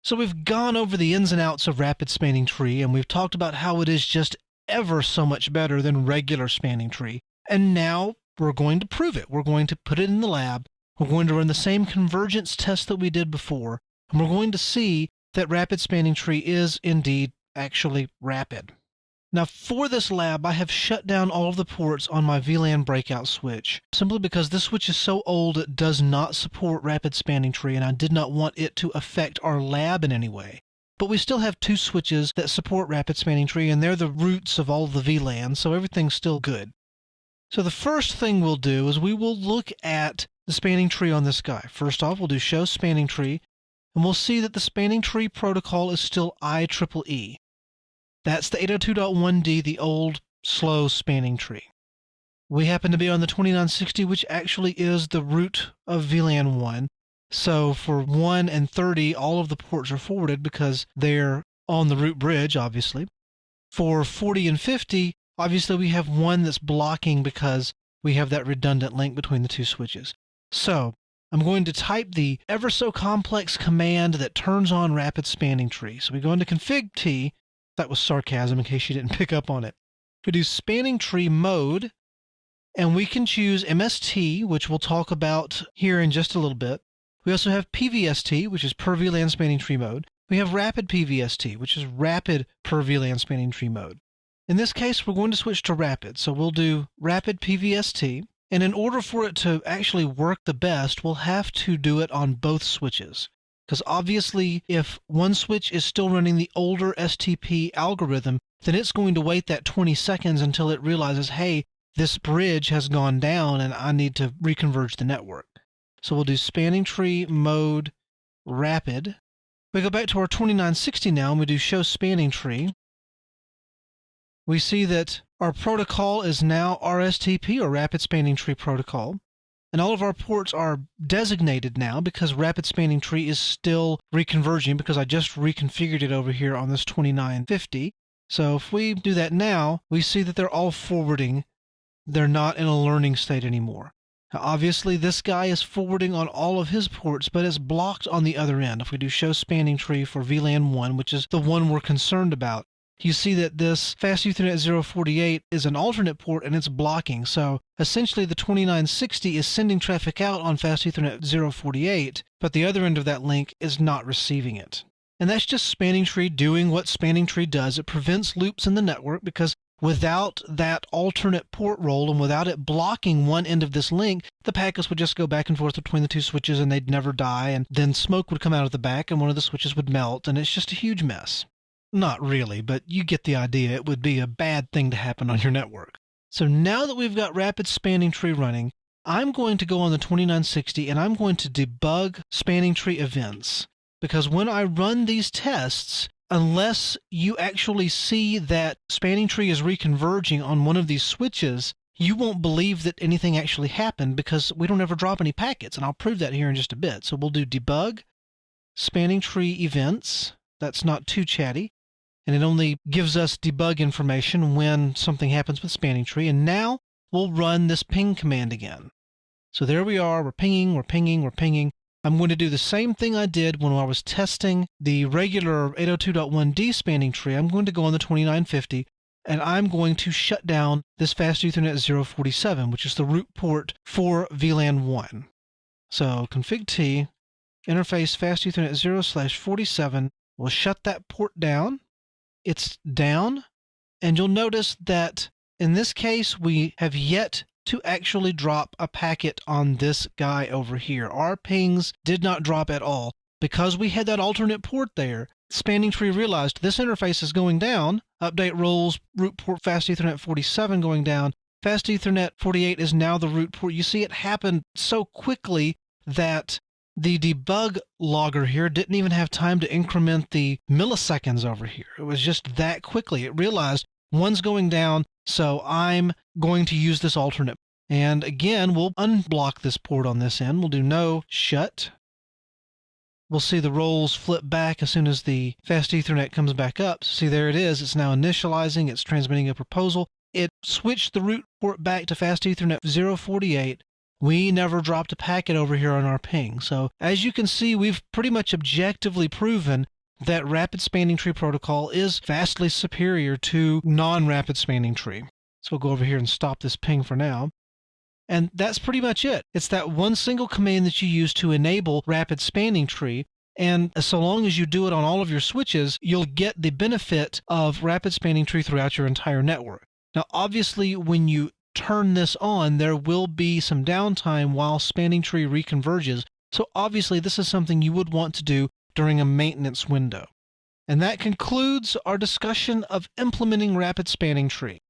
So we've gone over the ins and outs of rapid spanning tree, and we've talked about how it is just ever so much better than regular spanning tree. And now we're going to prove it. We're going to put it in the lab. We're going to run the same convergence test that we did before, and we're going to see that rapid spanning tree is indeed actually rapid. Now for this lab, I have shut down all of the ports on my VLAN breakout switch, simply because this switch is so old it does not support rapid spanning tree, and I did not want it to affect our lab in any way. But we still have two switches that support rapid spanning tree, and they're the roots of all of the VLANs, so everything's still good. So the first thing we'll do is we will look at the spanning tree on this guy. First off, we'll do show spanning tree, and we'll see that the spanning tree protocol is still IEEE. That's the 802.1d, the old, slow spanning tree. We happen to be on the 2960, which actually is the root of VLAN 1. So for 1 and 30, all of the ports are forwarded because they're on the root bridge, obviously. For 40 and 50, obviously we have one that's blocking because we have that redundant link between the two switches. So I'm going to type the ever so complex command that turns on rapid spanning tree. So we go into config T. That was sarcasm in case you didn't pick up on it. We do spanning tree mode, and we can choose MST, which we'll talk about here in just a little bit. We also have PVST, which is per VLAN spanning tree mode. We have rapid PVST, which is rapid per VLAN spanning tree mode. In this case, we're going to switch to rapid, so we'll do rapid PVST. And in order for it to actually work the best, we'll have to do it on both switches. Because obviously, if one switch is still running the older STP algorithm, then it's going to wait that 20 seconds until it realizes, hey, this bridge has gone down and I need to reconverge the network. So we'll do spanning tree mode rapid. We go back to our 2960 now and we do show spanning tree. We see that our protocol is now RSTP, or Rapid Spanning Tree Protocol. And all of our ports are designated now because Rapid Spanning Tree is still reconverging, because I just reconfigured it over here on this 2950. So if we do that now, we see that they're all forwarding. They're not in a learning state anymore. Now, obviously, this guy is forwarding on all of his ports, but it's blocked on the other end. If we do show spanning tree for VLAN 1, which is the one we're concerned about, you see that this Fast Ethernet 048 is an alternate port and it's blocking. So essentially the 2960 is sending traffic out on Fast Ethernet 048, but the other end of that link is not receiving it. And that's just spanning tree doing what spanning tree does. It prevents loops in the network, because without that alternate port role and without it blocking one end of this link, the packets would just go back and forth between the two switches and they'd never die, and then smoke would come out of the back and one of the switches would melt, and it's just a huge mess. Not really, but you get the idea. It would be a bad thing to happen on your network. So now that we've got rapid spanning tree running, I'm going to go on the 2960 and I'm going to debug spanning tree events. Because when I run these tests, unless you actually see that spanning tree is reconverging on one of these switches, you won't believe that anything actually happened, because we don't ever drop any packets. And I'll prove that here in just a bit. So we'll do debug spanning tree events. That's not too chatty. And it only gives us debug information when something happens with spanning tree. And now we'll run this ping command again. So there we are. We're pinging, we're pinging, we're pinging. I'm going to do the same thing I did when I was testing the regular 802.1d spanning tree. I'm going to go on the 2950, and I'm going to shut down this Fast Ethernet 047, which is the root port for VLAN 1. So config T, interface Fast Ethernet 0/47. We'll shut that port down. It's down, and you'll notice that in this case we have yet to actually drop a packet on this guy over here. Our pings did not drop at all. Because we had that alternate port there, spanning tree realized this interface is going down. Update roles, root port Fast Ethernet 47 going down. Fast Ethernet 48 is now the root port. You see, it happened so quickly that the debug logger here didn't even have time to increment the milliseconds over here. It was just that quickly. It realized one's going down, so I'm going to use this alternate. And again, we'll unblock this port on this end. We'll do no shut. We'll see the roles flip back as soon as the Fast Ethernet comes back up. See, there it is. It's now initializing. It's transmitting a proposal. It switched the root port back to Fast Ethernet 048. we never dropped a packet over here on our ping. So as you can see, we've pretty much objectively proven that rapid spanning tree protocol is vastly superior to non-rapid spanning tree. So we'll go over here and stop this ping for now. And that's pretty much it. It's that one single command that you use to enable rapid spanning tree. And so long as you do it on all of your switches, you'll get the benefit of rapid spanning tree throughout your entire network. Now, obviously, when you turn this on, there will be some downtime while spanning tree reconverges. So obviously, this is something you would want to do during a maintenance window. And that concludes our discussion of implementing rapid spanning tree.